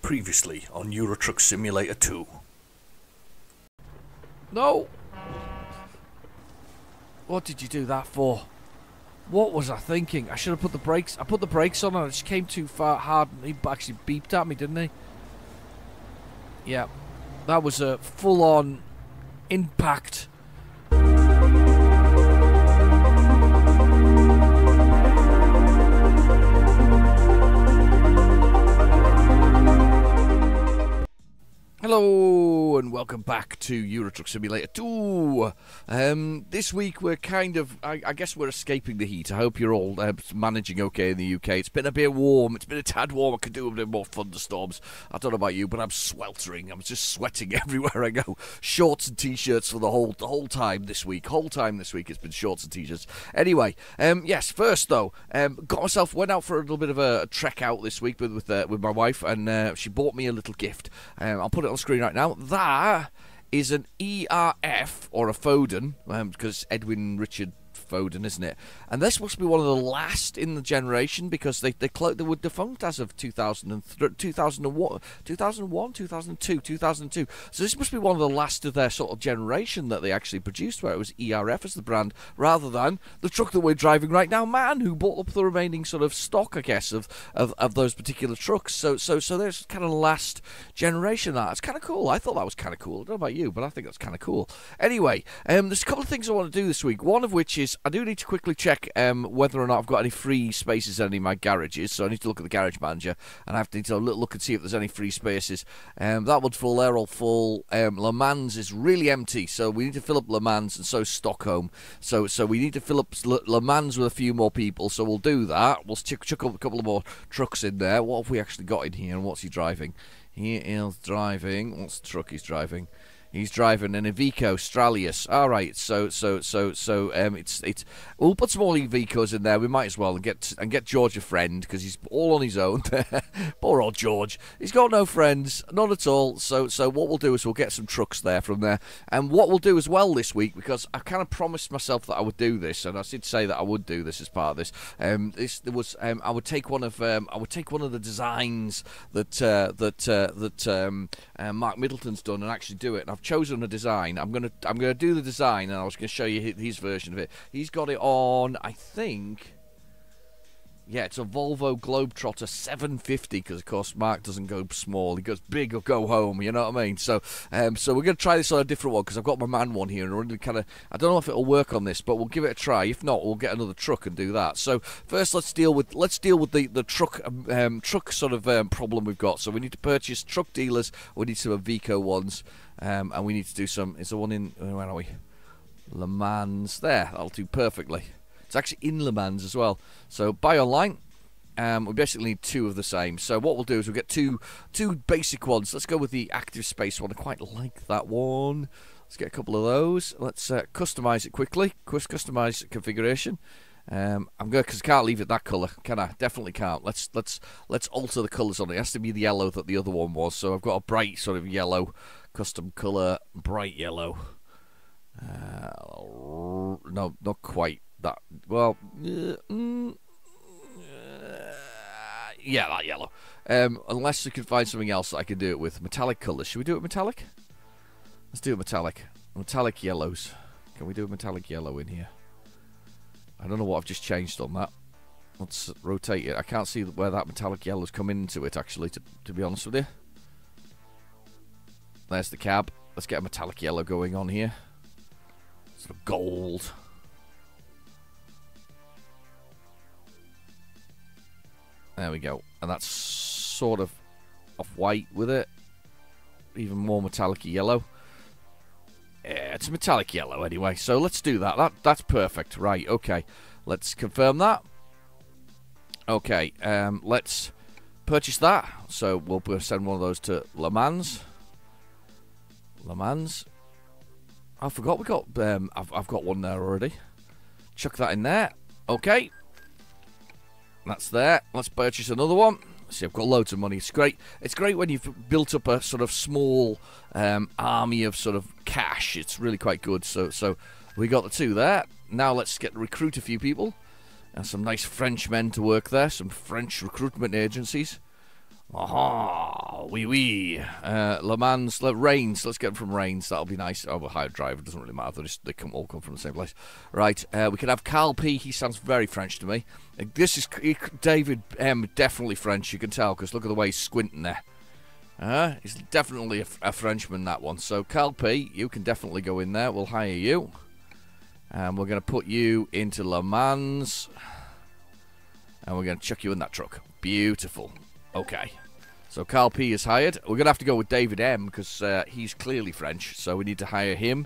Previously on Euro Truck Simulator 2. No! What did you do that for? What was I thinking? I should have put the brakes. I put the brakes on and it just came too far hard. He actually beeped at me, didn't he? Yeah. That was a full-on impact. Hello and welcome back to Euro Truck Simulator 2. This week we're kind of, I guess we're escaping the heat. I hope you're all managing okay in the UK. It's been a bit warm. It's been a tad warm. I could do a bit more thunderstorms. I don't know about you, but I'm sweltering. I'm just sweating everywhere I go. Shorts and t-shirts for the whole time this week. Whole time this week it's been shorts and t-shirts. Anyway, yes. First though, went out for a little bit of a trek out this week with my wife, and she bought me a little gift. I'll put it on screen right now. That is an ERF or a Foden, because it's Edwin Richard Foden, isn't it? And this must be one of the last in the generation, because they were defunct as of 2001, 2002. So this must be one of the last of their sort of generation that they actually produced, where it was ERF as the brand, rather than the truck that we're driving right now, man, who bought up the remaining sort of stock, I guess, of those particular trucks. So there's kind of last generation of that. It's kind of cool. I thought that was kind of cool. I don't know about you, but I think that's kind of cool. Anyway, there's a couple of things I want to do this week. One of which is I do need to quickly check whether or not I've got any free spaces in any of my garages. So I need to look at the garage manager, and I have to need to look and see if there's any free spaces. That one's full, they're all full. Le Mans is really empty, so we need to fill up Le Mans, and so is Stockholm. So we need to fill up Le Mans with a few more people, so we'll do that. We'll chuck up a couple of more trucks in there. What have we actually got in here, and what's he driving? He is driving, what's the truck he's driving? He's driving an Iveco Stralius. All right, so it's we'll put some more Ivecos in there. We might as well and get George a friend, because he's all on his own. Poor old George. He's got no friends, none at all. So what we'll do is we'll get some trucks there from there. And what we'll do as well this week, because I kind of promised myself that I would do this, and I did say that I would do this as part of this. I would take one of the designs that Mark Middleton's done and actually do it. And I've chosen a design. I'm gonna do the design, and I was gonna show you his version of it. He's got it on, I think. Yeah, it's a Volvo Globetrotter 750, because of course Mark doesn't go small, he goes big or go home, you know what I mean? So we're going to try this on a different one, because I've got my man one here, and really kind of, I don't know if it'll work on this, but we'll give it a try. If not, we'll get another truck and do that. So first, let's deal with the truck sort of problem we've got. So we need to purchase truck dealers. We need some Iveco ones, and we need to do some. Is there one in? Where are we? Le Mans. There, that'll do perfectly. It's actually in Le Mans as well. So buy online. We basically need two of the same. So what we'll do is we'll get two basic ones. Let's go with the active space one. I quite like that one. Let's get a couple of those. Let's customize it quickly. Customize configuration. I'm good, because I can't leave it that colour, can I? Definitely can't. Let's alter the colours on it. It has to be the yellow that the other one was. So I've got a bright sort of yellow, custom colour, bright yellow. No, not quite. That well, yeah, that yellow. Unless we can find something else that I can do it with. Metallic colours. Should we do it metallic? Let's do it metallic. Metallic yellows. Can we do a metallic yellow in here? I don't know what I've just changed on that. Let's rotate it. I can't see where that metallic yellow's come into it, actually, to be honest with you. There's the cab. Let's get a metallic yellow going on here. Sort of gold. There we go. And that's sort of off-white with it. Even more metallic yellow. Yeah, it's a metallic yellow anyway. So let's do that. That's perfect. Right, okay. Let's confirm that. Okay, let's purchase that. So we'll send one of those to Le Mans. Le Mans. I forgot we got... I've got one there already. Chuck that in there. Okay. That's there. Let's purchase another one. See, I've got loads of money. It's great. It's great when you've built up a sort of small army of sort of cash. It's really quite good. So we got the two there. Now let's recruit a few people. And some nice French men to work there. Some French recruitment agencies. Aha! Oui, oui. Le Mans, Reigns. Let's get them from Reigns. That'll be nice. Oh, well, hire driver. Doesn't really matter. They all come from the same place. Right. We can have Carl P. He sounds very French to me. This is David M. Definitely French. You can tell because look at the way he's squinting there. He's definitely a Frenchman, that one. So, Carl P., you can definitely go in there. We'll hire you. And we're going to put you into Le Mans. And we're going to chuck you in that truck. Beautiful. Okay. So, Carl P. is hired. We're going to have to go with David M. because he's clearly French. So, we need to hire him.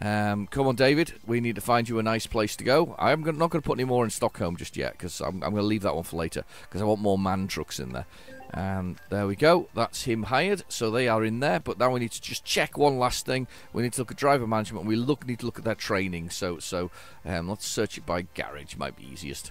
Come on, David. We need to find you a nice place to go. I'm not going to put any more in Stockholm just yet because I'm going to leave that one for later because I want more man trucks in there. And there we go. That's him hired. So they are in there. But now we need to just check one last thing. We need to look at driver management. We need to look at their training. So let's search it by garage. Might be easiest.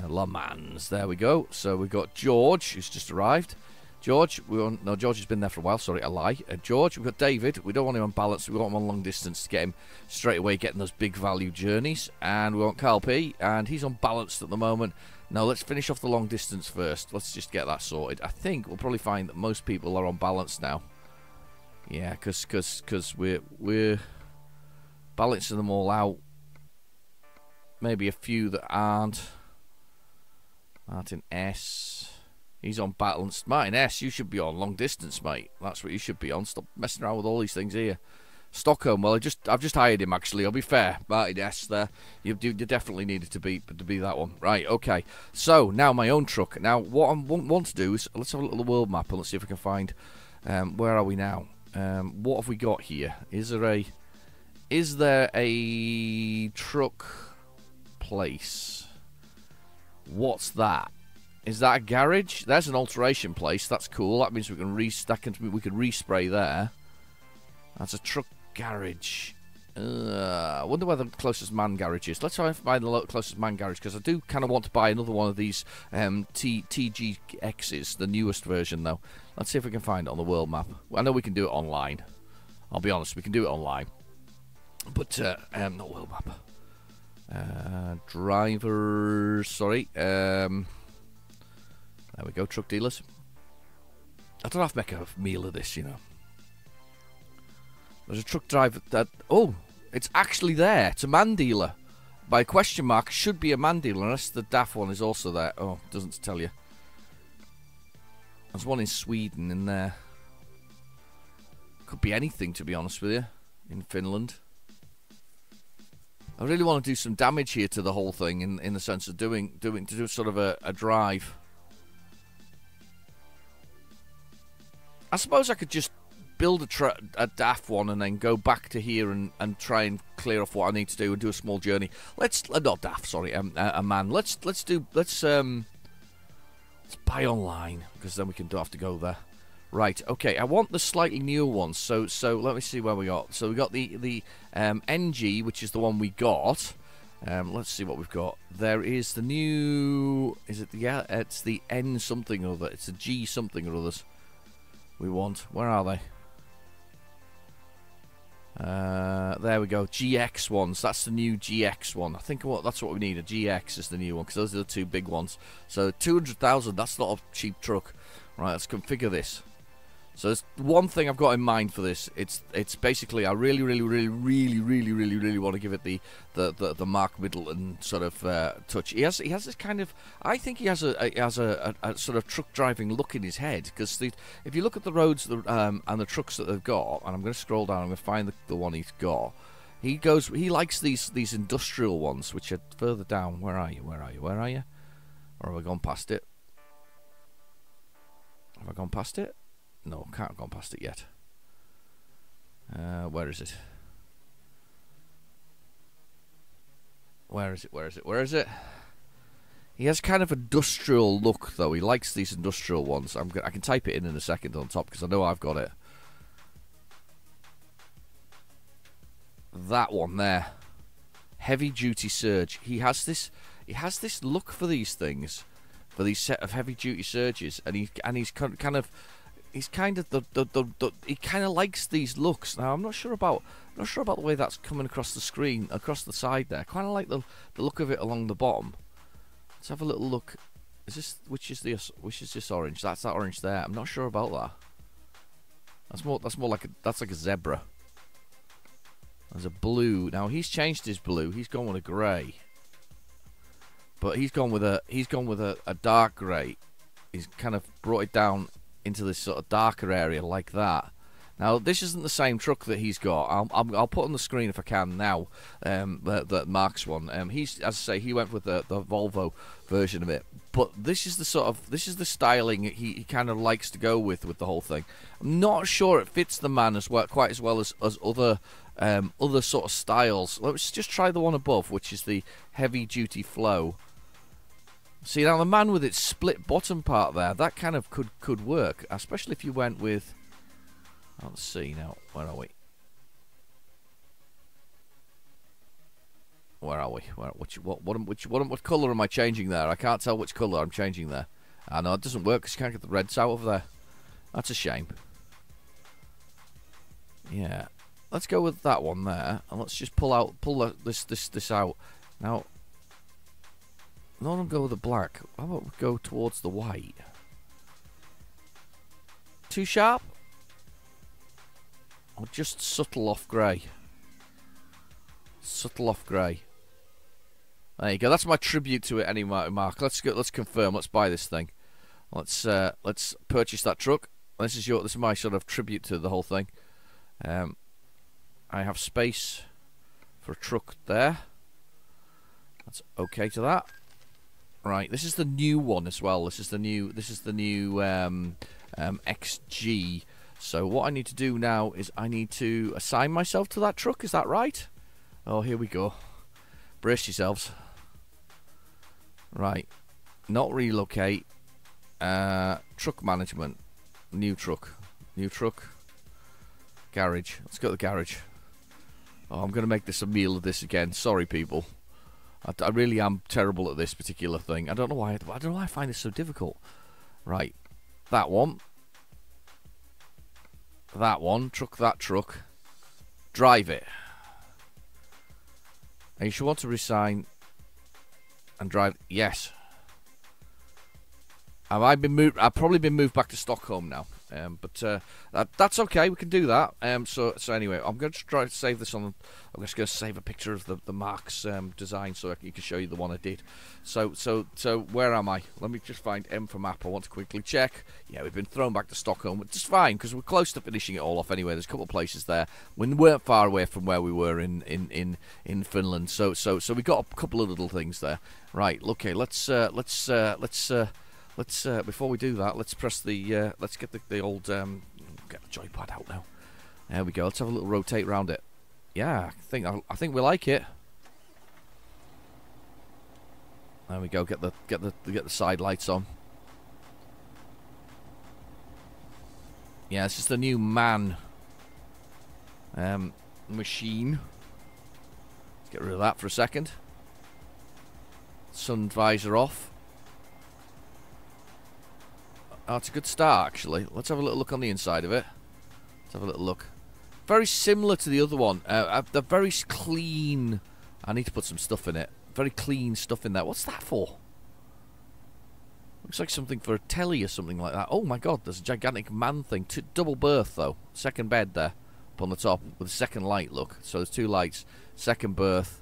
Le Mans. There we go. So we've got George, who's just arrived. George, no, George has been there for a while. Sorry, a lie. George, we've got David. We don't want him on balance. We want him on long distance to get him straight away getting those big value journeys. And we want Carl P. And he's on balanced at the moment. No, let's finish off the long distance first. Let's just get that sorted. I think we'll probably find that most people are on balance now. Yeah, because we're balancing them all out. Maybe a few that aren't. Martin S. He's on balanced. Martin S., you should be on long distance, mate. That's what you should be on. Stop messing around with all these things here. Stockholm, well, I've just hired him, actually. I'll be fair. Martin S. there. You definitely needed to be that one. Right, okay. So, now my own truck. Now, what I want to do is, let's have a look at the world map and let's see if we can find, where are we now? What have we got here? Is there a truck place? What's that? Is that a garage? There's an alteration place. That's cool. That means we can respray there. That's a truck garage. I wonder where the closest man garage is. Let's try and find the closest man garage because I do kind of want to buy another one of these TGXs, the newest version though. Let's see if we can find it on the world map. I know we can do it online. I'll be honest, we can do it online. But not world map. Drivers. Sorry. There we go. Truck dealers. I don't have to make a meal of this, you know. There's a truck driver that... Oh, it's actually there. It's a man dealer. By question mark, should be a man dealer, unless the DAF one is also there. Oh, doesn't tell you. There's one in Sweden in there. Could be anything, to be honest with you, in Finland. I really want to do some damage here to the whole thing, in the sense of do sort of a drive. I suppose I could just build a DAF one and then go back to here and try and clear off what I need to do and do a small journey. Let's not DAF, sorry, a man. Let's buy online because then we don't have to go there. Right, okay. I want the slightly newer ones. So let me see where we got. So we got the NG, which is the one we got. Let's see what we've got. There is the new. Is it the? Yeah, it's the N something or other. It's a G something or others. We want. Where are they? There we go. GX ones. That's the new GX one. I think that's what we need. A GX is the new one because those are the two big ones. So 200,000. That's not a cheap truck. Right. Let's configure this. So there's one thing I've got in mind for this. It's basically I really want to give it the Mark Middleton sort of touch. He has this kind of, I think he has a sort of truck driving look in his head because if you look at the roads and the trucks that they've got, and I'm going to scroll down, I'm going to find the one he's got. He likes these industrial ones which are further down. Where are you? Or have I gone past it? Have I gone past it? No, can't have gone past it yet. Where is it? Where is it? He has kind of industrial look, though. He likes these industrial ones. I can type it in a second on top because I know I've got it. That one there, heavy duty surge. He has this look for these things, for these set of heavy duty surges, and he's kind of. He's kind of he kind of likes these looks. Now I'm not sure about the way that's coming across the screen, across the side there. Kind of like the look of it along the bottom. Let's have a little look. Is this which is this orange? That's that orange there. I'm not sure about that. That's more like a zebra. There's a blue. Now he's changed his blue. He's gone with a grey. But he's gone with a dark grey. He's kind of brought it down into this sort of darker area like that. Now this isn't the same truck that he's got. I'll put on the screen if I can now. That Mark's one. He's, as I say, he went with the Volvo version of it. But this is the styling he kind of likes to go with the whole thing. I'm not sure it fits the man as well, quite as well as other sort of styles. Let's just try the one above, which is the heavy duty flow. See, now the man with its split bottom part there, that kind of could work, especially if you went with. Let's see now. Where are we? What colour am I changing there? I can't tell which colour I'm changing there. I know it doesn't work because you can't get the reds out of there. That's a shame. Yeah, let's go with that one there, and let's just pull this out. Now, not gonna go with the black. How about we go towards the white? Too sharp? Or just subtle off grey? Subtle off grey. There you go. That's my tribute to it anyway, Mark. Let's go. Let's confirm. Let's buy this thing. Let's purchase that truck. This is my sort of tribute to the whole thing. I have space for a truck there. That's okay to that. Right. This is the new one as well. This is the new XG. So what I need to do now is I need to assign myself to that truck. Is that right? Oh, here we go. Brace yourselves. Right. Not relocate. Truck management. New truck. New truck. Garage. Let's go to the garage. Oh, I'm going to make this a meal of this again. Sorry, people. I really am terrible at this particular thing. I don't know why I find this so difficult. Right. That one. That one. That truck. Drive it. And you should want to resign and drive. Yes. I've probably been moved back to Stockholm now. But that's okay. We can do that. So anyway, I'm going to try to save this on. I'm just going to save a picture of the Mark's design so you can show you the one I did. So where am I? Let me just find M for map. I want to quickly check. Yeah, we've been thrown back to Stockholm, which is fine because we're close to finishing it all off anyway. There's a couple of places there. We weren't far away from where we were in Finland. So we got a couple of little things there. Right. Okay. Let's before we do that, let's press the let's get the old get the joypad out now. There we go. Let's have a little rotate around it. Yeah, I think we like it. There we go. Get the side lights on. Yeah, this is the new MAN machine. Let's get rid of that for a second. Sun visor off. Oh, it's a good start, actually. Let's have a little look on the inside of it. Let's have a little look. Very similar to the other one. They're very clean. I need to put some stuff in it. Very clean stuff in there. What's that for? Looks like something for a telly or something like that. Oh, my God. There's a gigantic man thing. Double berth, though. Second bed there up on the top with a second light, look. So there's two lights. Second berth.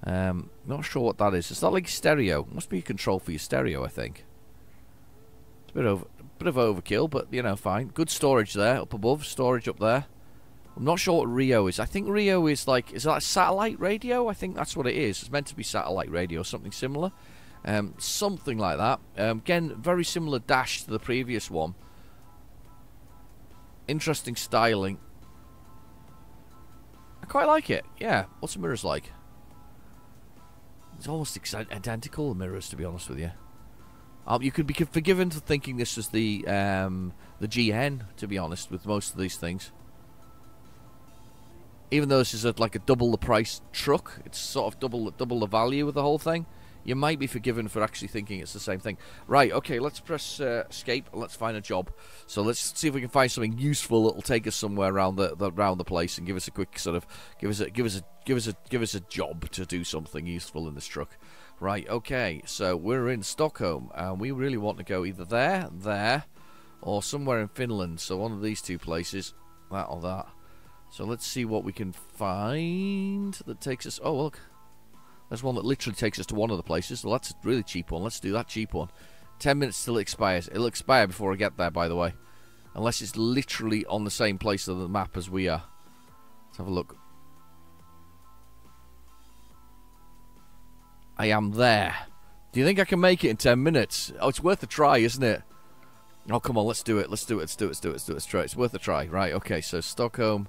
Not sure what that is. It's not like stereo. It must be a control for your stereo, I think. Bit of overkill, but you know, fine. Good storage there up above, storage up there. I'm not sure what Rio is. I think Rio is like, is that a satellite radio? I think that's what it is. It's meant to be satellite radio, something similar. Something like that. Again, very similar dash to the previous one. Interesting styling. I quite like it. Yeah. What's the mirrors like? It's almost identical, the mirrors, to be honest with you. You could be forgiven for thinking this was the GN, to be honest, with most of these things. Even though this is like a double the price truck, it's sort of double the value of the whole thing. You might be forgiven for actually thinking it's the same thing. Right, okay, let's press escape and let's find a job. So let's see if we can find something useful that'll take us somewhere around the place and give us a quick sort of give us a job to do something useful in this truck. Right, okay, so we're in Stockholm and we really want to go either there, or somewhere in Finland. So one of these two places, that or that. So let's see what we can find that takes us... Oh, look. There's one that literally takes us to one of the places. Well, that's a really cheap one. Let's do that cheap one. 10 minutes till it expires. It'll expire before I get there, by the way. Unless it's literally on the same place of the map as we are. Let's have a look. I am there. Do you think I can make it in 10 minutes? Oh, it's worth a try, isn't it? Oh, come on, let's do it. Let's do it. Let's do it. Let's do it. Let's do it. Let's try it. It's worth a try. Right, okay, so Stockholm,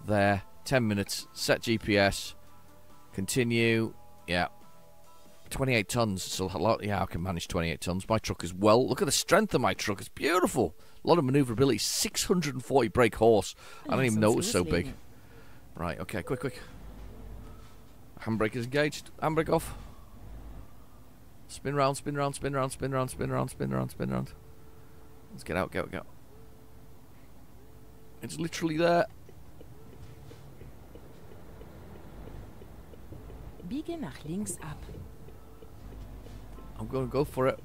there, 10 minutes, set GPS, continue, yeah. 28 tons, it's a lot. Yeah, I can manage 28 tons. My truck as well. Look at the strength of my truck. It's beautiful. A lot of maneuverability. 640 brake horse. I don't even know it was so big. Right, okay, quick, quick. Handbrake is engaged. Handbrake off. Spin round, spin round, spin round, spin round, spin round, spin round, spin round. Let's get out, get out, get out. It's literally there. Biege nach links ab. I'm going to go for it.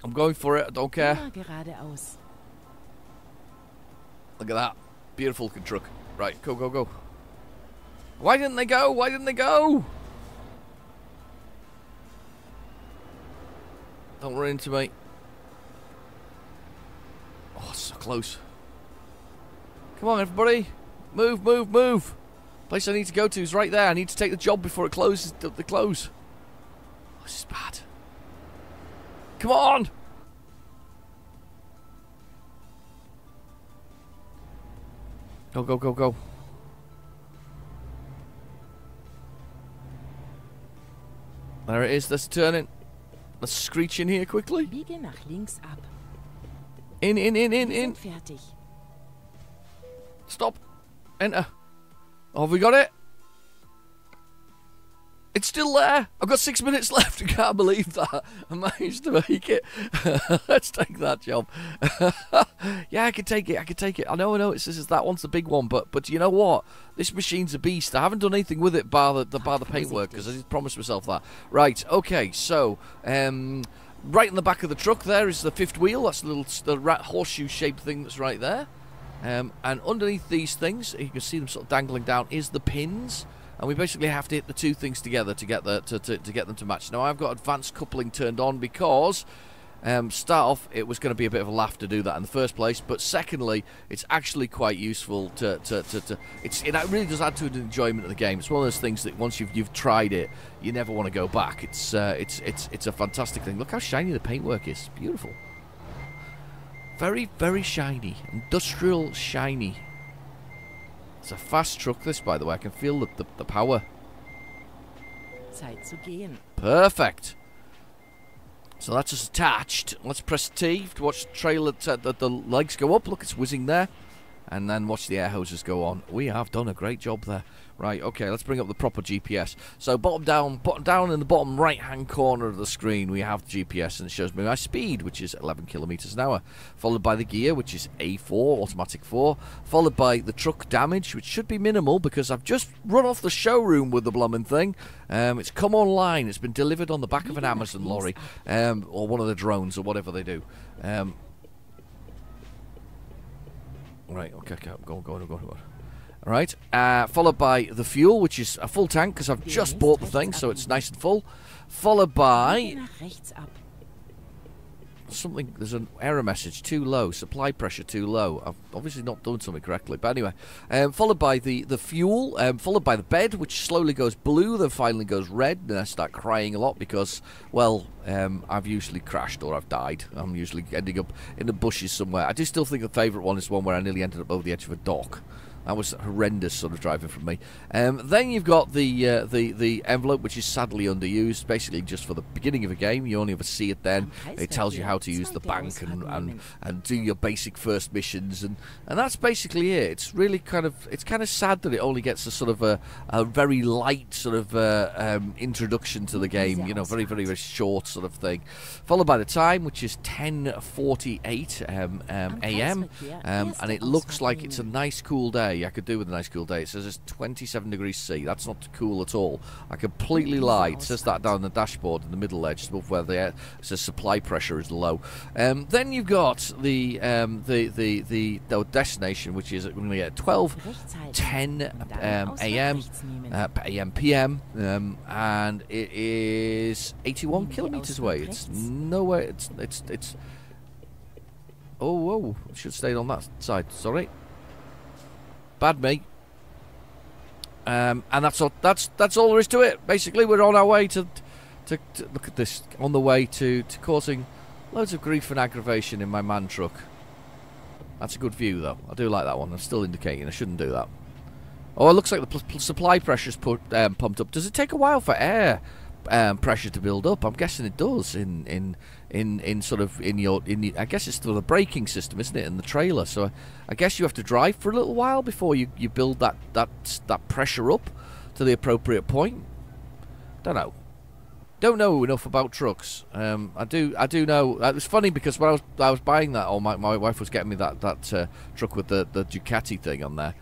I'm going for it. I don't care. Geradeaus. Look at that. Beautiful looking truck. Right, go, go, go. Why didn't they go? Why didn't they go? Don't run into me. Oh, so close. Come on, everybody. Move, move, move. Place I need to go to is right there. I need to take the job before it closes. The close. Oh, this is bad. Come on. Go, go, go, go. There it is. Let's turn in. Let's screech in here quickly. Biege nach links ab. In, in, in, in, in. Fertig. Stop. Enter. Oh, have we got it? It's still there. I've got 6 minutes left. I can't believe that. I managed to make it. Let's take that job. Yeah, I can take it. I can take it. I know. It's that one's the big one, but you know what? This machine's a beast. I haven't done anything with it bar the paintwork because I did promise myself that. Right. Okay. So, right in the back of the truck there is the fifth wheel. That's the rat horseshoe-shaped thing that's right there. And underneath these things, you can see them sort of dangling down, is the pins. And we basically have to hit the two things together to get to get them to match. Now I've got advanced coupling turned on because start off it was going to be a bit of a laugh to do that in the first place, but secondly it's actually quite useful it really does add to the enjoyment of the game. It's one of those things that once you've tried it, you never want to go back. It's a fantastic thing. Look how shiny the paintwork is. It's beautiful. Very, very shiny. Industrial shiny. It's a fast truck, this, by the way. I can feel the power. Zeit zu gehen. Perfect. So that's just attached. Let's press T to watch the trailer, the legs go up. Look, it's whizzing there. And then watch the air hoses go on. We have done a great job there. Right, okay, let's bring up the proper GPS. So bottom down in the bottom right-hand corner of the screen, we have the GPS, and it shows me my speed, which is 11 kilometers an hour. Followed by the gear, which is A4, automatic 4. Followed by the truck damage, which should be minimal because I've just run off the showroom with the blooming thing. It's come online. It's been delivered on the back of an Amazon lorry, or one of the drones, or whatever they do. Right, okay, go on. Alright, followed by the fuel, which is a full tank, because I've just bought the thing, so it's nice and full. Followed by something, there's an error message, too low, supply pressure too low. I've obviously not done something correctly, but anyway. Followed by the fuel, followed by the bed, which slowly goes blue, then finally goes red, and I start crying a lot because, well, I've usually crashed or I've died. I'm usually ending up in the bushes somewhere. I do still think the favourite one is one where I nearly ended up over the edge of a dock. That was horrendous sort of driving from me. Then you've got the envelope, which is sadly underused, basically just for the beginning of a game. You only ever see it then. It tells you how to use the bank and do your basic first missions, and that's basically it. It's really kind of sad that it only gets a sort of a very light sort of introduction to the game. You know, very, very, very short sort of thing. Followed by the time, which is 10:48 a.m. And it looks like it's a nice cool day. day. I could do with a nice cool day. It says it's 27 degrees C. That's not cool at all. I completely lied. It says that down the dashboard in the middle there, just above where it says supply pressure is low. Then you've got the destination, which is going to be at 12:10 a.m. p.m. And it is 81 kilometers away. It's nowhere. It's. Oh, whoa! I should have stayed on that side. Sorry. Bad me. And that's all there is to it. Basically, we're on our way to look at this. On the way to causing loads of grief and aggravation in my man truck. That's a good view, though. I do like that one. I'm still indicating I shouldn't do that. Oh, it looks like the supply pressure's pumped up. Does it take a while for air pressure to build up? I'm guessing it does. In your I guess it's through the braking system, isn't it, in the trailer? So I guess you have to drive for a little while before you build that pressure up to the appropriate point. Don't know enough about trucks. I do know. It was funny because when I was buying that, or my wife was getting me that truck with the Ducati thing on there.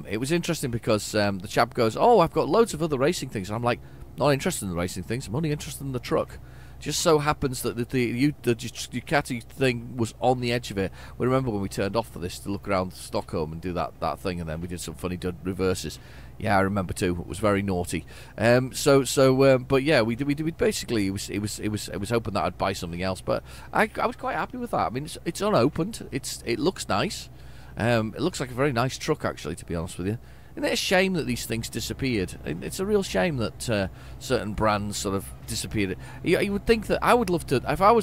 It was interesting because the chap goes, "Oh, I've got loads of other racing things," and I'm like, "Not interested in the racing things. I'm only interested in the truck." Just so happens that the Ducati thing was on the edge of it. We remember when we turned off for this to look around Stockholm and do that thing, and then we did some funny reverses. Yeah, I remember too. It was very naughty. But yeah, we basically it was hoping that I'd buy something else, but I was quite happy with that. I mean, it's unopened. It looks nice. It looks like a very nice truck, actually, to be honest with you. Isn't it a shame that these things disappeared? It's a real shame that certain brands sort of disappeared. You would think that I would love to, if I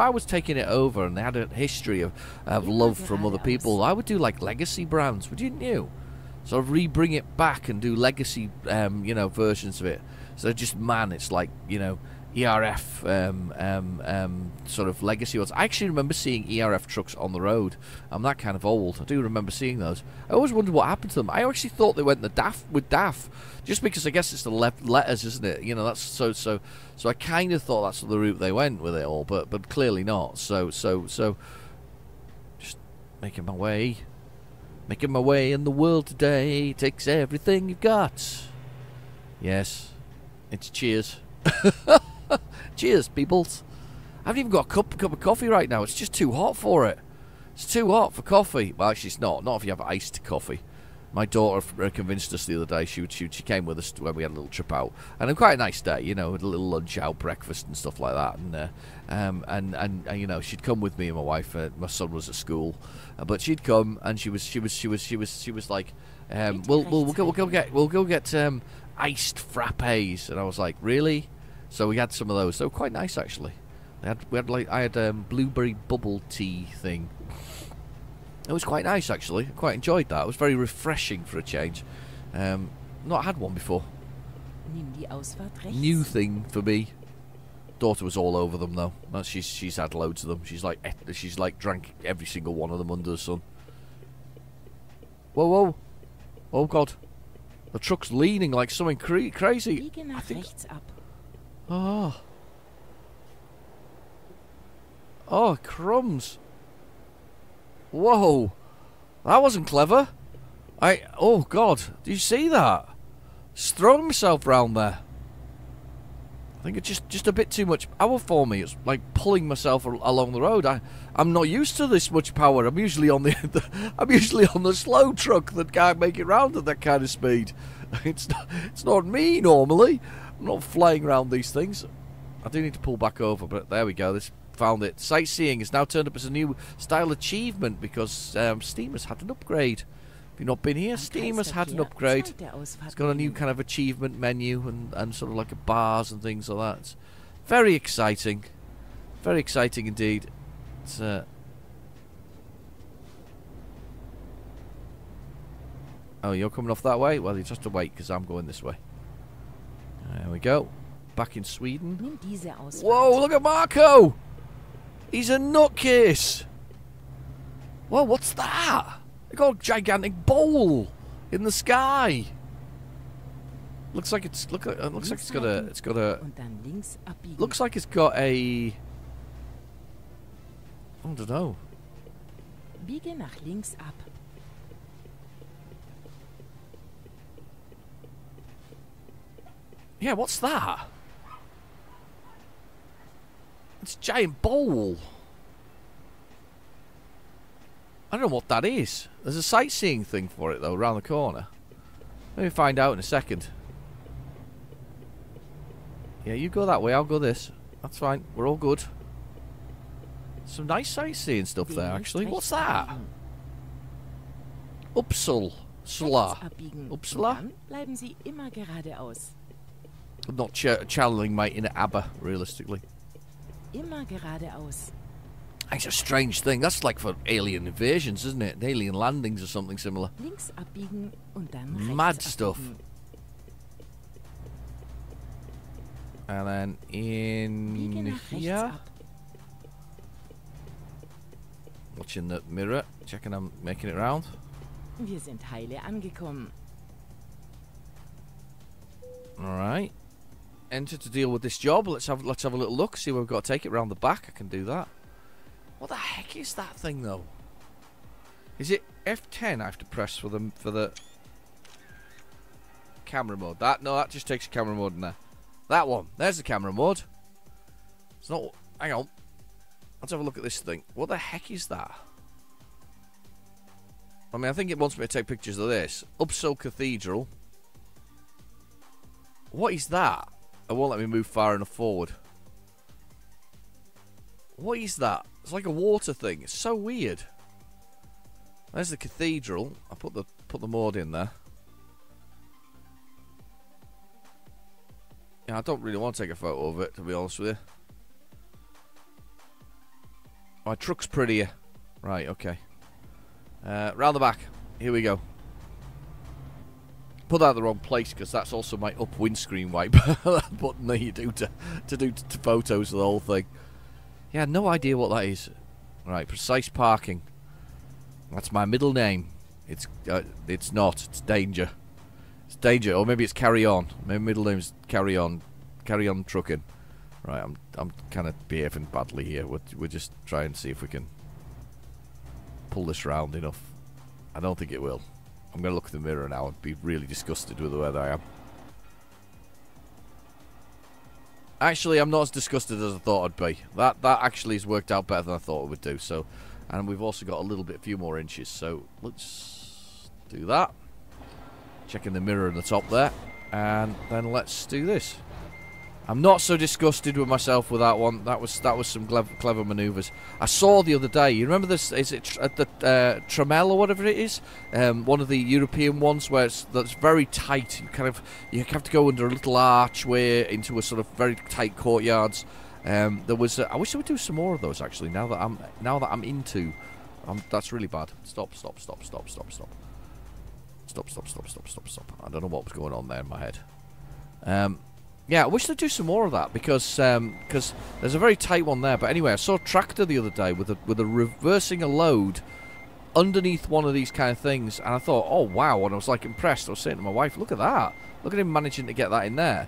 was taking it over and they had a history of love from other people, I would do like legacy brands. Wouldn't you? Sort of re-bring it back and do legacy, versions of it. So just it's like ERF sort of legacy ones. I actually remember seeing ERF trucks on the road. I'm that kind of old. I do remember seeing those. I always wondered what happened to them. I actually thought they went with DAF, just because I guess it's the letters, isn't it? That's so I kind of thought that's the route they went with it all, but clearly not. So just making my way in the world today. Takes everything you've got. Yes, it's cheers. Cheers, peoples. I haven't even got a cup of coffee right now. It's just too hot for it. It's too hot for coffee. Well, actually, it's not. Not if you have iced coffee. My daughter convinced us the other day. She came with us when we had a little trip out, and quite a nice day. With a little lunch out, breakfast, and stuff like that. And she'd come with me and my wife. My son was at school, but she'd come, and she was like, we'll go get iced frappes, and I was like, really? So we had some of those. They were quite nice, actually. I had blueberry bubble tea thing. It was quite nice, actually. I quite enjoyed that. It was very refreshing for a change. Not had one before. New thing for me. Daughter was all over them though. She's had loads of them. She's like drank every single one of them under the sun. Whoa! Oh God! The truck's leaning like something crazy. I think. Oh, crumbs. Whoa. That wasn't clever. Oh, God. Did you see that? Just throwing myself round there. I think it's just a bit too much power for me. It's like pulling myself along the road. I'm not used to this much power. I'm usually on the slow truck that can't make it round at that kind of speed. It's not me normally. I'm not flying around these things. I do need to pull back over, but there we go. Found it. Sightseeing has now turned up as a new style achievement because Steam has had an upgrade. Have you not been here? Steam has had an upgrade. It's got a new kind of achievement menu and sort of like bars and things like that. It's very exciting. Very exciting indeed. It's oh, you're coming off that way? Well, you just have to wait because I'm going this way. There we go. Back in Sweden. Whoa, look at Marco! He's a nutcase! Whoa, what's that? They got a gigantic bowl in the sky. Looks like it's got a I don't know. Biege nach links ab. Yeah, what's that? It's a giant bowl. I don't know what that is. There's a sightseeing thing for it, though, around the corner. Let me find out in a second. Yeah, you go that way, I'll go this. That's fine, we're all good. Some nice sightseeing stuff there, actually. What's that? Uppsala. Uppsala? Bleiben Sie immer geradeaus. I'm not channeling my inner ABBA, realistically. Immer geradeaus. It's a strange thing. That's like for alien invasions, isn't it? Alien landings or something similar. Links abbiegen und dann rechts Mad stuff. abbiegen. And then Biege in nach rechts here, ab. watching the mirror, checking I'm making it round. Wir sind heile angekommen. Alright. Enter to deal with this job. Let's have a little look, see where we've got to take it round the back. I can do that. What the heck is that thing though? Is it F10 I have to press for the camera mode? That just takes camera mode in there. That one. There's the camera mode. It's not. Hang on. Let's have a look at this thing. What the heck is that? I mean, I think it wants me to take pictures of this. Uppsala Cathedral. What is that? It won't let me move far enough forward. What is that? It's like a water thing. It's so weird. There's the cathedral. I put the mode in there. Yeah, I don't really want to take a photo of it, to be honest with you. My truck's prettier. Right, okay. Round the back. Here we go. Put that in the wrong place because that's also my up windscreen wipe button that you do to photos of the whole thing. Yeah, no idea what that is. Right, precise parking. That's my middle name. It's not. It's danger. It's danger, or maybe it's carry on. My middle name's carry on. Carry on trucking. Right, I'm kind of behaving badly here. We're just trying to see if we can pull this round enough. I don't think it will. I'm going to look in the mirror now and be really disgusted with the way that I am. Actually, I'm not as disgusted as I thought I'd be. That actually has worked out better than I thought it would do. So, and we've also got a few more inches. So let's do that. Checking the mirror in the top there, and then let's do this. I'm not so disgusted with myself with that one. That was some clever manoeuvres. I saw the other day. You remember this? Is it at the Tremel or whatever it is? One of the European ones where that's very tight. You have to go under a little archway into a sort of very tight courtyards. There was. I wish they would do some more of those actually. Now that I'm into, that's really bad. Stop. Stop. I don't know what was going on there in my head. Yeah, I wish they'd do some more of that because there's a very tight one there. But anyway, I saw a tractor the other day with a reversing a load underneath one of these kind of things, and I thought, oh wow, and I was like impressed. I was saying to my wife, look at that, look at him managing to get that in there,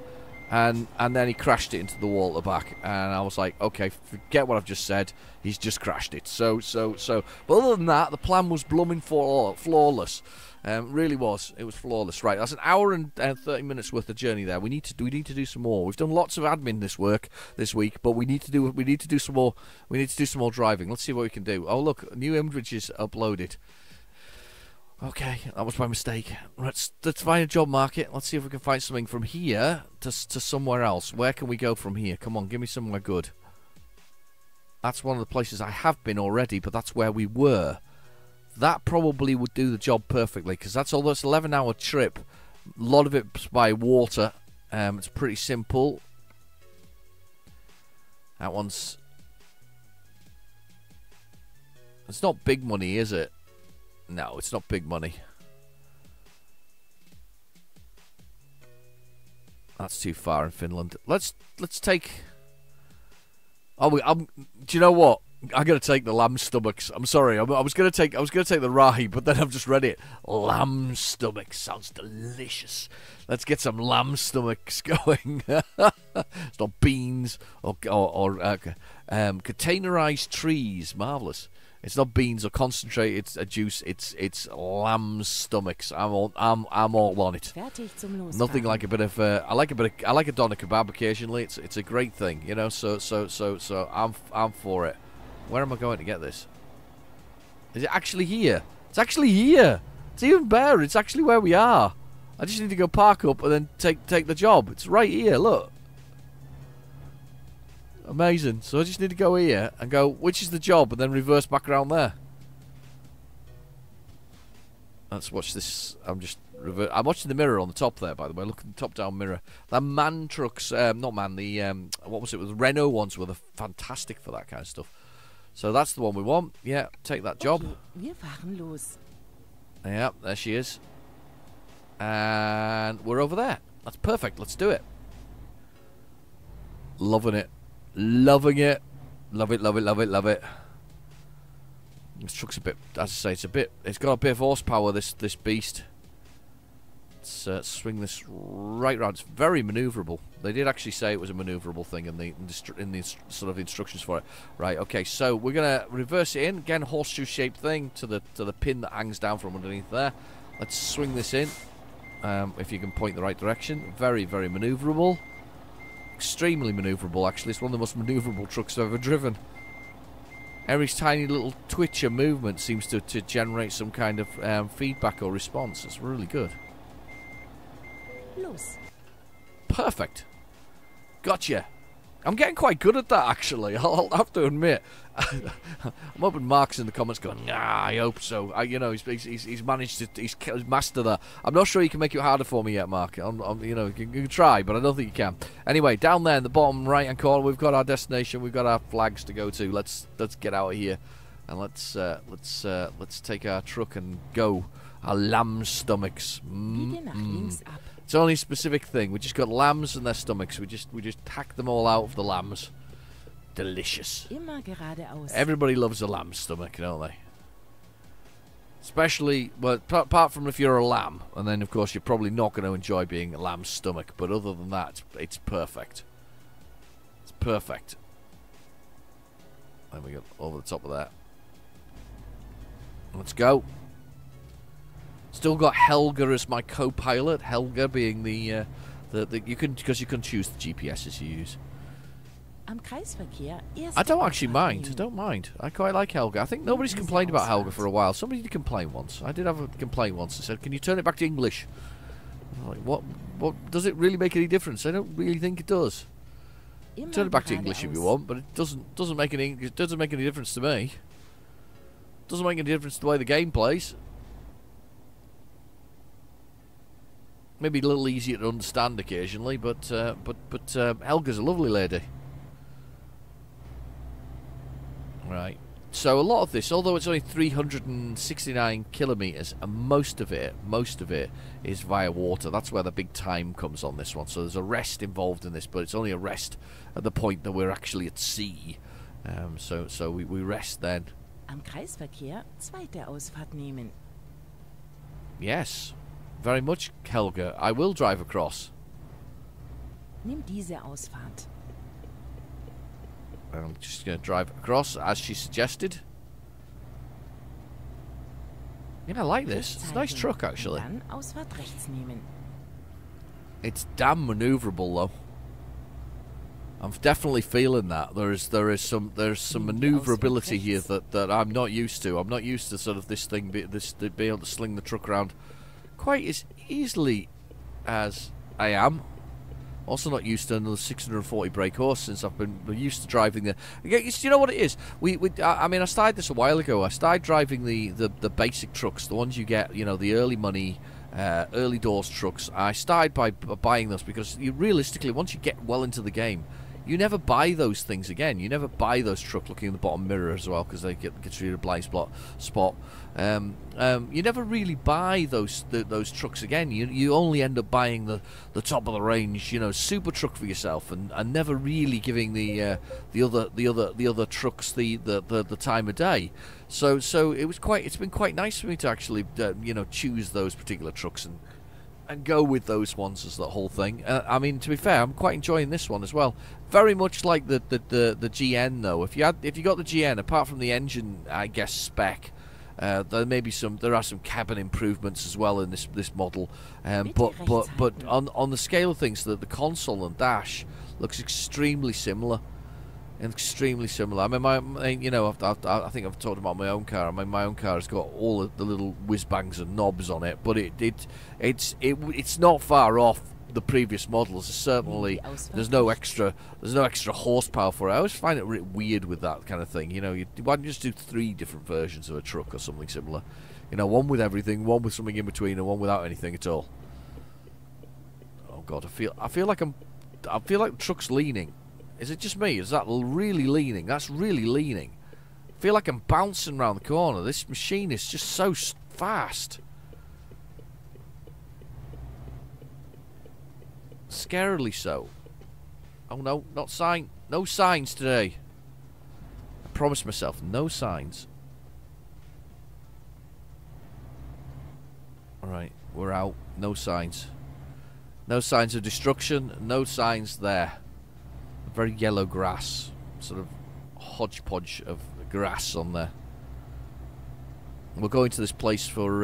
and then he crashed it into the wall at the back, and I was like, okay, forget what I've just said. He's just crashed it. So. But other than that, the plan was blooming flawless. Really was. It was flawless. Right, that's an hour and 30 minutes worth of journey there. We need to do some more. We've done lots of admin this week, but we need to do some more. We need to do some more driving. Let's see what we can do. Oh look, new images uploaded. Okay, that was my mistake. Let's find a job market. Let's see if we can find something from here to somewhere else. Where can we go from here? Come on, give me somewhere good. That's one of the places I have been already, but that's where we were. That probably would do the job perfectly because that's almost 11-hour trip. A lot of it's by water. It's pretty simple. That one's. It's not big money, is it? No, it's not big money. That's too far in Finland. Let's take. Oh, do you know what? I'm gonna take the lamb stomachs. I'm sorry. I was gonna take the rye, but then I've just read it. Lamb stomachs sounds delicious. Let's get some lamb stomachs going. It's not beans or containerized trees. Marvelous. It's not beans or concentrate. It's a juice. It's lamb stomachs. I'm all on it. Fertig zum Losfahren. Nothing like a bit of I like a doner kebab occasionally. It's a great thing, you know. So I'm for it. Where am I going to get this? Is it actually here? It's actually here. It's even better. It's actually where we are. I just need to go park up and then take the job. It's right here. Look. Amazing. So I just need to go here and go, which is the job, and then reverse back around there. Let's watch this. I'm watching the mirror on the top there, by the way. Look at the top-down mirror. The MAN trucks, not MAN, the, what was it? The Renault ones were fantastic for that kind of stuff. So that's the one we want. Yeah, take that job. Okay, wir fahren los. Yeah, there she is. And we're over there. That's perfect. Let's do it. Loving it. Loving it. Love it, love it, love it, love it. This truck's a bit, as I say, it's got a bit of horsepower, this beast. Let's swing this right round. It's very manoeuvrable. They did actually say it was a manoeuvrable thing in the sort of instructions for it. Right, okay, so we're going to reverse it in. Again, horseshoe-shaped thing to the pin that hangs down from underneath there. Let's swing this in, if you can point the right direction. Very, very manoeuvrable. Extremely manoeuvrable, actually. It's one of the most manoeuvrable trucks I've ever driven. Every tiny little twitch of movement seems to generate some kind of feedback or response. It's really good. Los. Perfect. Gotcha. I'm getting quite good at that, actually. I'll have to admit. I'm hoping Mark's in the comments going, nah, I hope so. You know, he's managed to, he's mastered that. I'm not sure you can make it harder for me yet, Mark. You know, you can try, but I don't think you can. Anyway, down there in the bottom right-hand corner, we've got our destination. We've got our flags to go to. Let's get out of here, and let's take our truck and go. Our lamb stomachs. Biege nach links ab. It's only a specific thing. We just got lambs and their stomachs. We just hack them all out of the lambs. Delicious. Immer geradeaus. Everybody loves a lamb stomach, don't they? Especially, well, apart from if you're a lamb, and then of course you're probably not going to enjoy being a lamb's stomach. But other than that, it's perfect. It's perfect. There we go, over the top of that. Let's go. Still got Helga as my co-pilot. Helga being the because you can choose the GPSs you use. Am Kreisverkehr I don't actually mind. I don't mind. I quite like Helga. I think nobody's complained about Helga for a while. Somebody did complain once. I did have a complaint once. They said, "Can you turn it back to English?" I'm like, what? Does it really make any difference? I don't really think it does. Turn it back to English if you want, but it doesn't make any difference to me. Doesn't make any difference to the way the game plays. Maybe a little easier to understand occasionally, but Helga's a lovely lady. Right. So a lot of this, although it's only 369 kilometers, and most of it is via water. That's where the big time comes on this one. So there's a rest involved in this, but it's only a rest at the point that we're actually at sea. So we rest then. Am Kreisverkehr zweite Ausfahrt nehmen. Yes. Very much, Helga. I will drive across. Nimm diese Ausfahrt. I'm just going to drive across, as she suggested. Yeah, I like this. It's a nice truck, actually. Dann Ausfahrt rechts nehmen. It's damn manoeuvrable, though. I'm definitely feeling that. There's some manoeuvrability here that I'm not used to. I'm not used to sort of this thing, being able to sling the truck around quite as easily as I am. Also not used to another 640 brake horse since I've been used to driving the. You know what it is? I mean, I started this a while ago. I started driving the basic trucks, the ones you get, you know, the early money, early doors trucks. I started by buying those because realistically, once you get well into the game, you never buy those things again. You never buy those trucks looking in the bottom mirror as well, because they get rid of blind spot. You never really buy those trucks again. You only end up buying the top of the range, you know, super truck for yourself, and never really giving the other trucks the time of day. So it's been quite nice for me to actually you know, choose those particular trucks and go with those ones as the whole thing. I mean, to be fair, I'm quite enjoying this one as well. Very much like the GN though. If you got the GN, apart from the engine, I guess, spec, there are some cabin improvements as well in this model. But on the scale of things, the console and dash looks extremely similar. Extremely similar. I mean, you know, I think I've talked about my own car. I mean, my own car has got all of the little whiz bangs and knobs on it, but it's not far off the previous models. Certainly, there's no extra horsepower for it. I always find it really weird with that kind of thing. You know, why don't you just do 3 different versions of a truck or something similar? You know, one with everything, one with something in between, and one without anything at all. Oh God, I feel like the truck's leaning. Is it just me? Is that really leaning? That's really leaning. I feel like I'm bouncing around the corner. This machine is just so fast. Scarily so. Oh no, not sign. No signs today. I promised myself no signs. Alright, we're out. No signs. No signs of destruction. No signs there. Very yellow grass, sort of hodgepodge of grass on there. We're going to this place for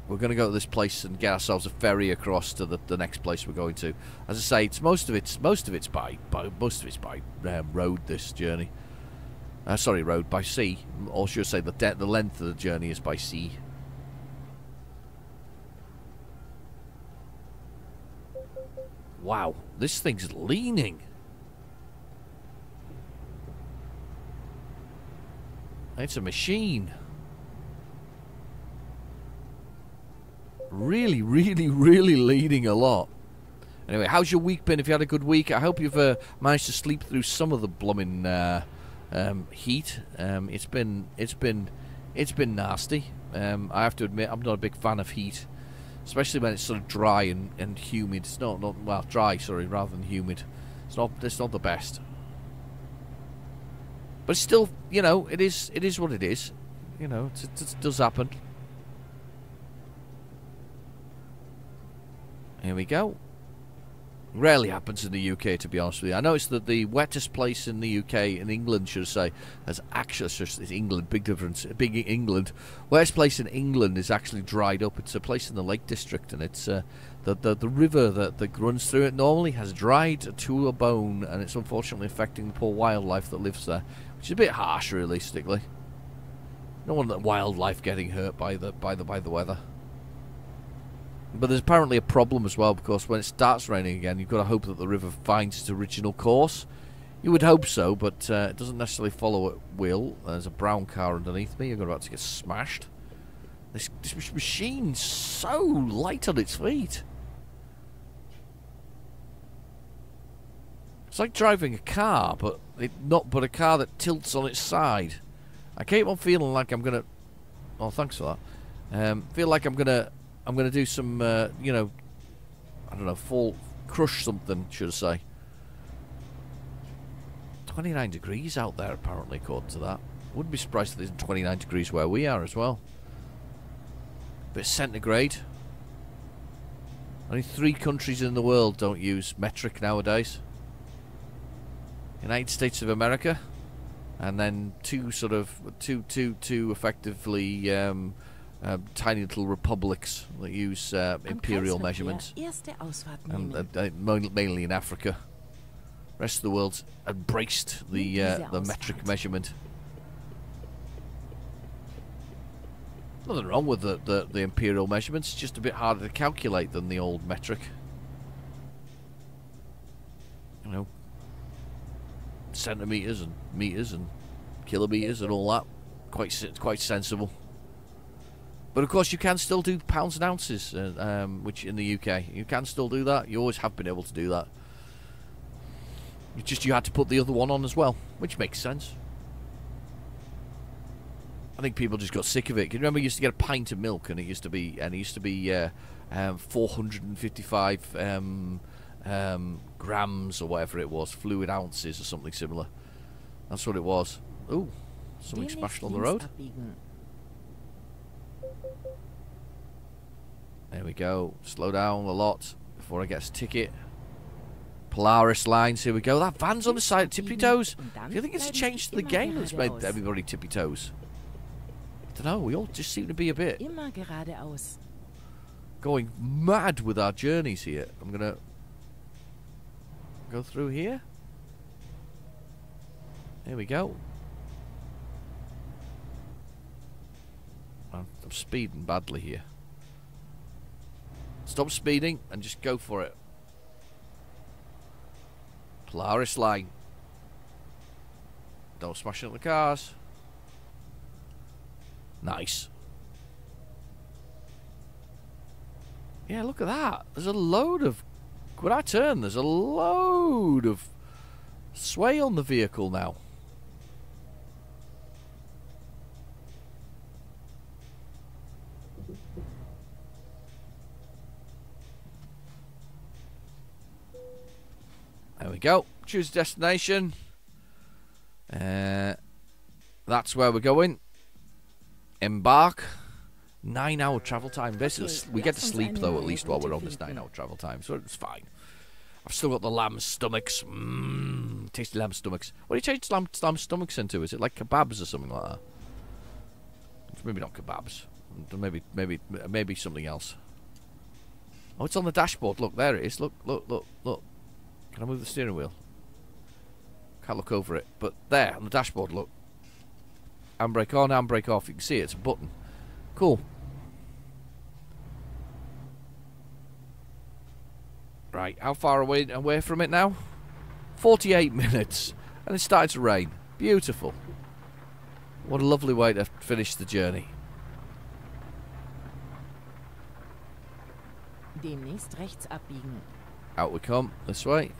we're going to go to this place and get ourselves a ferry across to the next place we're going to. As I say, it's most of it's by road, this journey. Sorry, road, by sea. Or should I say the length of the journey is by sea. Wow, this thing's leaning. It's a machine. Really, really, really leaning a lot. Anyway, how's your week been? If you had a good week, I hope you've managed to sleep through some of the blooming heat. It's been nasty. I have to admit, I'm not a big fan of heat. Especially when it's sort of dry and humid. It's not well, dry, sorry, rather than humid. It's not the best. But it's still, you know, it is what it is. You know, it does happen. Here we go. Rarely happens in the UK, to be honest with you. I noticed that the wettest place in the UK, in England, should I say, has actually, it's England, big difference, big England. Wettest place in England is actually dried up. It's a place in the Lake District, and it's the river that runs through it normally has dried to a bone, and it's unfortunately affecting the poor wildlife that lives there, which is a bit harsh, realistically. No want that wildlife getting hurt by the weather. But there's apparently a problem as well, because when it starts raining again, you've got to hope that the river finds its original course. You would hope so, but it doesn't necessarily follow at will. There's a brown car underneath me. You're about to get smashed. This machine's so light on its feet. It's like driving a car, but a car that tilts on its side. I keep on feeling like I'm gonna. Oh, thanks for that. Feel like I'm gonna do some, you know, I don't know, crush something, should I say. 29 degrees out there, apparently, according to that. Wouldn't be surprised if there's 29 degrees where we are as well. Bit centigrade. Only 3 countries in the world don't use metric nowadays. United States of America, and then two effectively tiny little republics that use imperial measurements, and mainly in Africa. Rest of the world's embraced the metric measurement. Nothing wrong with the imperial measurements, it's just a bit harder to calculate than the old metric. You know, centimeters and meters and kilometers and all that. Quite sensible. But of course, you can still do pounds and ounces, which in the UK you can still do that. You always have been able to do that. It's just you had to put the other one on as well, which makes sense. I think people just got sick of it. Can you remember you used to get a pint of milk, and it used to be 455 grams or whatever it was, fluid ounces or something similar. That's what it was. Ooh, something smashed on the road. There we go. Slow down a lot before I get a ticket. Polaris lines. Here we go. That van's on the side. Tippy toes. Do you think it's a change to the game that's made everybody tippy toes? I don't know. We all just seem to be a bit going mad with our journeys here. I'm gonna go through here. There we go. I'm speeding badly here. Stop speeding and just go for it. Polaris line. Don't smash into the cars. Nice. Yeah, look at that. There's a load of... When I turn, there's a load of sway on the vehicle now. There we go. Choose destination. That's where we're going. Embark. 9-hour travel time. Basically, we get to sleep though at least while we're on this 9-hour travel time, so it's fine. I've still got the lamb stomachs. Tasty lamb stomachs. What do you change lamb stomachs into? Is it like kebabs or something like that? It's maybe not kebabs. Maybe something else. Oh, it's on the dashboard. Look, there it is. Look. Can I move the steering wheel? Can't look over it. But there, on the dashboard, look. Handbrake on, handbrake off. You can see it. It's a button. Cool. Right, how far away from it now? 48 minutes. And it started to rain. Beautiful. What a lovely way to finish the journey. Demnächst rechts abbiegen. Out we come. This way.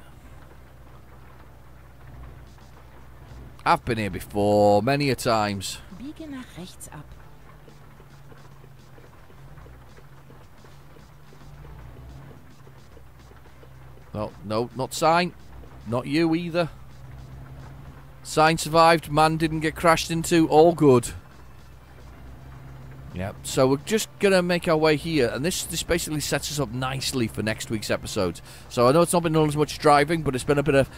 I've been here before, many a times. Biege nach rechts ab. No, not sign. Not you either. Sign survived. Man didn't get crashed into. All good. Yeah, so we're just gonna make our way here, and this basically sets us up nicely for next week's episode. So I know it's not been done as much driving, but it's been a bit of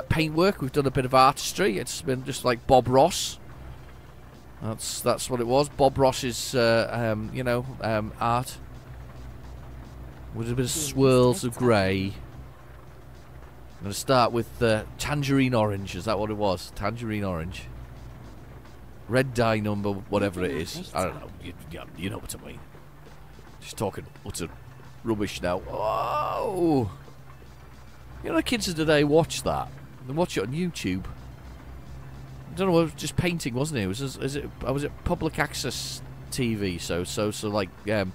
paint work. We've done a bit of artistry. It's been just like Bob Ross. That's what it was. Bob Ross's art with a bit of swirls of grey. I'm gonna start with tangerine orange. Is that what it was? Tangerine orange. Red dye number, whatever it is. I don't know. You know what I mean. Just talking utter rubbish now. Oh! You know the kids of today watch that. They watch it on YouTube. I don't know, it was just painting, wasn't it? Was it public access TV? So like, not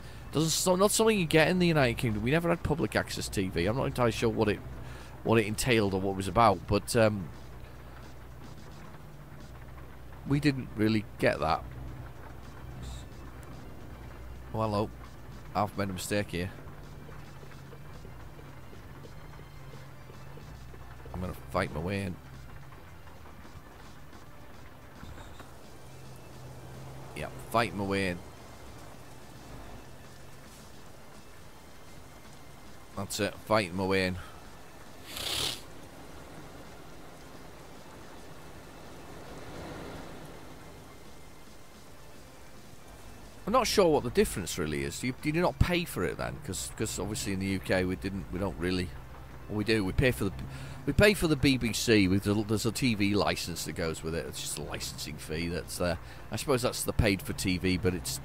something you get in the United Kingdom. We never had public access TV. I'm not entirely sure what it entailed or what it was about, but we didn't really get that. Oh, hello. I've made a mistake here. I'm going to fight my way in. Yeah, fight my way in. That's it, fighting my way in. I'm not sure what the difference really is. Do you not pay for it then? Because obviously in the UK we don't really We do. We pay for the BBC. There's a TV license that goes with it. It's just a licensing fee that's there. I suppose that's the paid for TV, but it's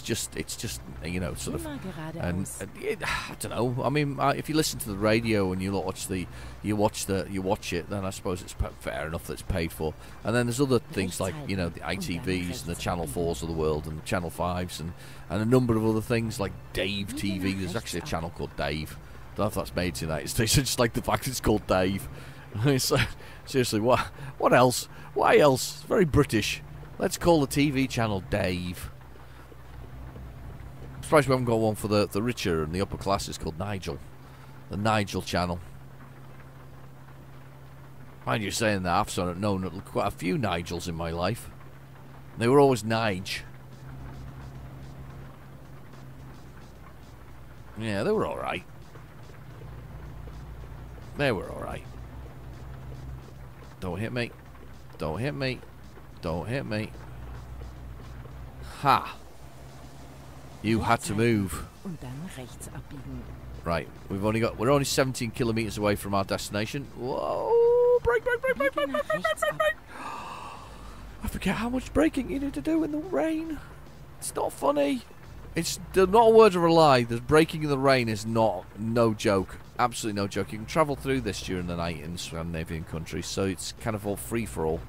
just you know, sort of. And I don't know. I mean, if you listen to the radio and you watch it, then I suppose it's fair enough that it's paid for. And then there's other things like, you know, the ITVs and the Channel 4s of the world and the Channel 5s and a number of other things like Dave TV. There's actually a channel called Dave. I don't know if that's made in the United States. I just like the fact it's called Dave. Seriously, what else? Why else? It's very British. Let's call the TV channel Dave. I'm surprised we haven't got one for the richer and the upper classes called Nigel. The Nigel channel. Mind you saying that, I've sort of known quite a few Nigels in my life. They were always Nige. Yeah, they were alright. They were alright. Don't hit me. Don't hit me. Don't hit me. Ha! You had to move. Right, we're only 17 kilometers away from our destination. Whoa! Brake! I forget how much braking you need to do in the rain. It's not funny. It's not a word of a lie. The braking in the rain is no joke. Absolutely no joke. You can travel through this during the night in Scandinavian countries, so it's kind of all free for all.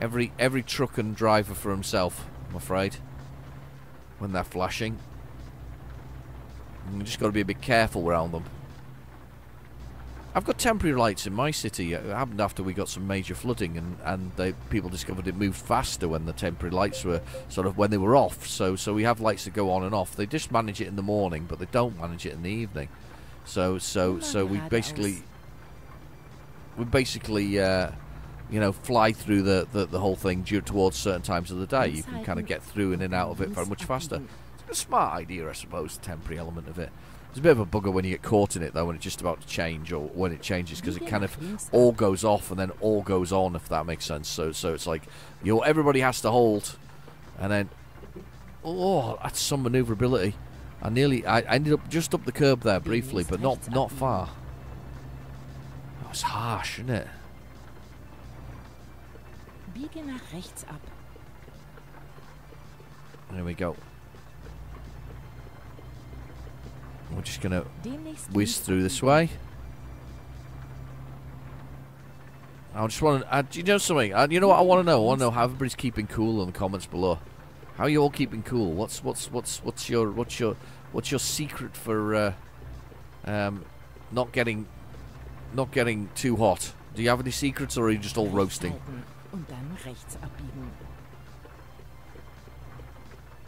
Every truck and driver for himself, I'm afraid. When they're flashing, you just got to be a bit careful around them. I've got temporary lights in my city. It happened after we got some major flooding, and people discovered it moved faster when the temporary lights were when they were off. So we have lights that go on and off. They just manage it in the morning, but they don't manage it in the evening. So we basically you know, fly through the whole thing towards certain times of the day. You can kind of get through and in and out of it very much faster. It's a smart idea, I suppose, the temporary element of it. It's a bit of a bugger when you get caught in it, though, when it's just about to change, or when it changes, because it kind of all goes off and then all goes on, if that makes sense. So it's like, you know, everybody has to hold, and then, oh, that's some manoeuvrability. I ended up just up the curb there briefly, but not far. That was harsh, isn't it? There we go. We're just going to whiz through this way. I just want to... do you know something? You know what I want to know? I want to know how everybody's keeping cool in the comments below. How are you all keeping cool? What's your secret for not getting too hot? Do you have any secrets, or are you just all roasting?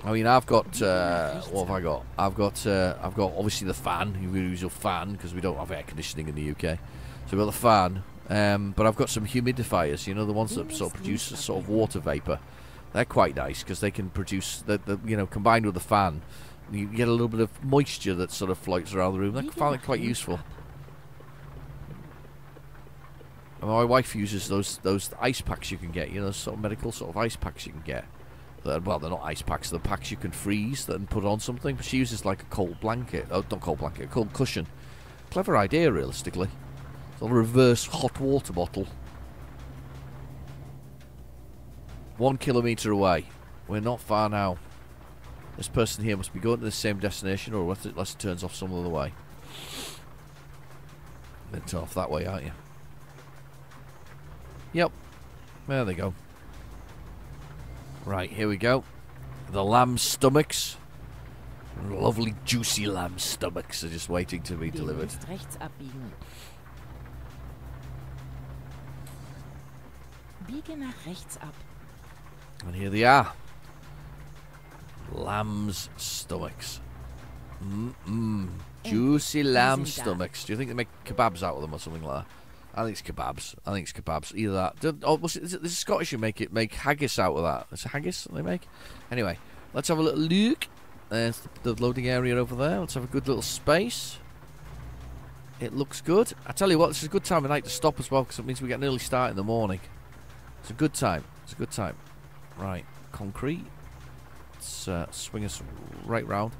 I mean, I've got what have I got? I've got obviously the fan, the usual fan, because we don't have air conditioning in the UK. So we've got the fan, but I've got some humidifiers. You know, the ones that sort of produce a sort of water vapor. They're quite nice because they can produce you know, combined with the fan, you get a little bit of moisture that sort of floats around the room. I find it quite useful. And my wife uses those ice packs you can get. You know, those sort of medical sort of ice packs you can get. Well, they're not ice packs, they're packs you can freeze and put on something. But she uses like a cold blanket. Oh, not cold blanket, a cold cushion. Clever idea, realistically. It's a reverse hot water bottle. 1 kilometre away. We're not far now. This person here must be going to the same destination, or unless it turns off some other way. Then turn off that way, aren't you? Yep. There they go. Right, here we go. The lamb stomachs. Lovely juicy lamb stomachs are just waiting to be delivered. And here they are. Lamb's stomachs. Juicy lamb stomachs. Do you think they make kebabs out of them or something like that? I think it's kebabs. I think it's kebabs. Either that. Oh, is it Scottish who make haggis out of that? It's a haggis that they make? Anyway, let's have a little look. There's the loading area over there. Let's have a good little space. It looks good. I tell you what, this is a good time of night to stop as well, because it means we get an early start in the morning. It's a good time. It's a good time. Right, concrete. Let's swing us right round.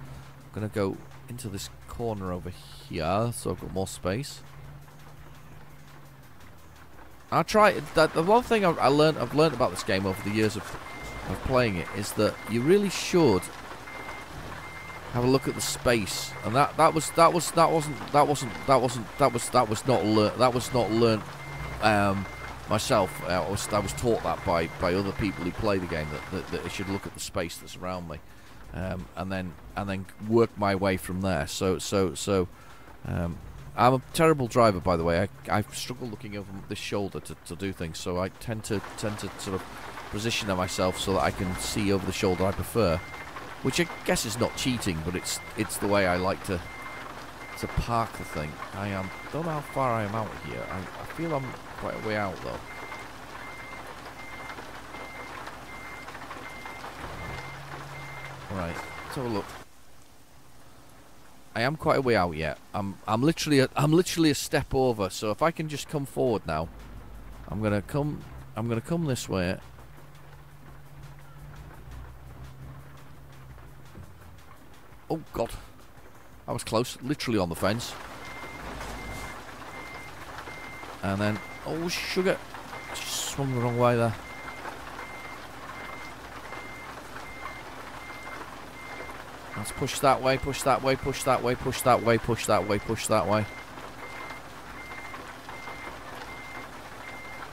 I'm going to go into this corner over here, so I've got more space. I try. The one thing I've learned about this game over the years of playing it is that you really should have a look at the space, and that was not learnt myself. I was taught that by other people who play the game, that I should look at the space that's around me, and then work my way from there. So I'm a terrible driver, by the way. I struggle looking over this shoulder to do things, so I tend to sort of position myself so that I can see over the shoulder I prefer, which I guess is not cheating, but it's the way I like to park the thing. Don't know how far I am out here. I feel I'm quite a way out though. Right, let's have a look. I am quite a way out yet. I'm literally a step over. So if I can just come forward now, I'm gonna come this way. Oh God, I was close. Literally on the fence. And then, oh sugar, swung the wrong way there. Let's push that way, push that way, push that way, push that way, push that way, push that way.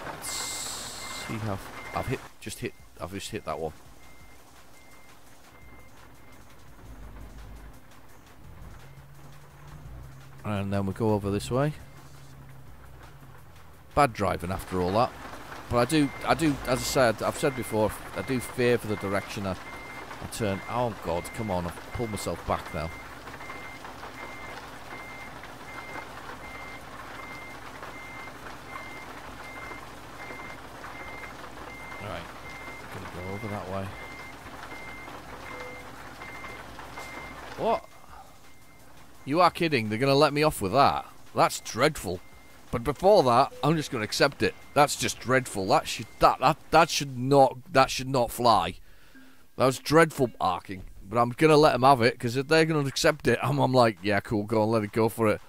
Let's see how I've just hit that one. And then we go over this way. Bad driving after all that. But I do, as I said, I've said before, I do fear for the direction I turn. Oh God, come on, I've pulled myself back now. Alright, gonna go over that way. What? You are kidding, they're gonna let me off with that? That's dreadful. But before that, I'm just gonna accept it. That's just dreadful. That should not fly. That was dreadful arcing, but I'm going to let them have it, because if they're going to accept it, I'm like, yeah, cool, go on, let it go for it.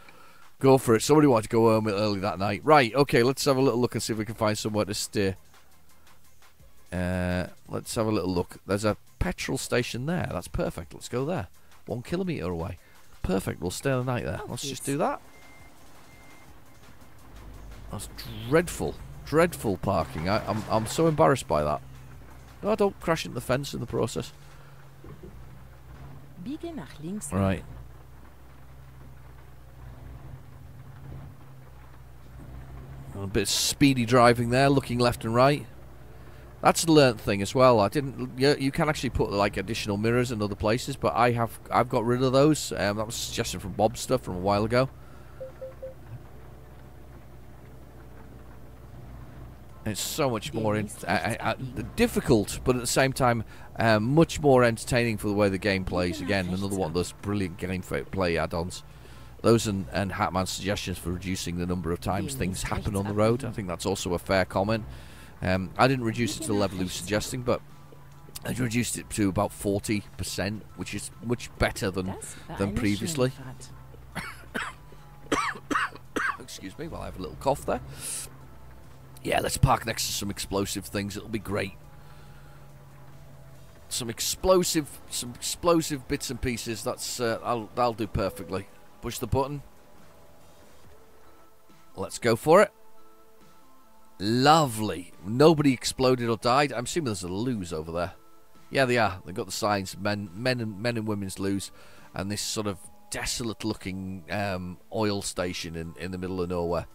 Go for it. Somebody wanted to go home early that night. Right, okay, let's have a little look and see if we can find somewhere to steer. Let's have a little look. There's a petrol station there. That's perfect. Let's go there. 1 kilometre away. Perfect, we'll stay the night there. Let's just do that. That's dreadful. Dreadful parking. I'm so embarrassed by that. No, don't crash into the fence in the process. Biege nach links. Right. A bit of speedy driving there, looking left and right. That's a learnt thing as well. I didn't. You can actually put like additional mirrors in other places, but I've got rid of those. That was a suggestion from Bob's stuff from a while ago. It's so much more difficult, but at the same time, much more entertaining for the way the game plays. Again, another one of those brilliant gameplay add-ons. Those and Hatman's suggestions for reducing the number of times things happen on the road. I think that's also a fair comment. I didn't reduce it to the level he was suggesting, but I reduced it to about 40%, which is much better than previously. Excuse me while I have a little cough there. Yeah, let's park next to some explosive things. It'll be great. Some explosive bits and pieces. That'll do perfectly. Push the button. Let's go for it. Lovely. Nobody exploded or died. I'm assuming there's a loos over there. Yeah, they are. They've got the signs, men and women's loos, and this sort of desolate-looking oil station in the middle of nowhere.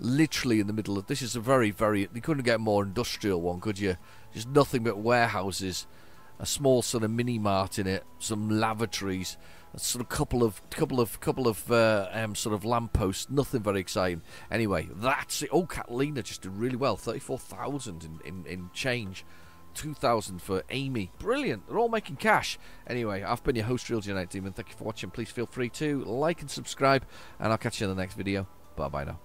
Literally in the middle of... This is a very, very... You couldn't get a more industrial one, could you? Just nothing but warehouses. A small sort of mini-mart in it. Some lavatories. A sort of couple of sort of lampposts. Nothing very exciting. Anyway, that's it. Oh, Catalina just did really well. 34,000 in change. 2,000 for Amy. Brilliant. They're all making cash. Anyway, I've been your host, Real United Demon. Thank you for watching. Please feel free to like and subscribe. And I'll catch you in the next video. Bye-bye now.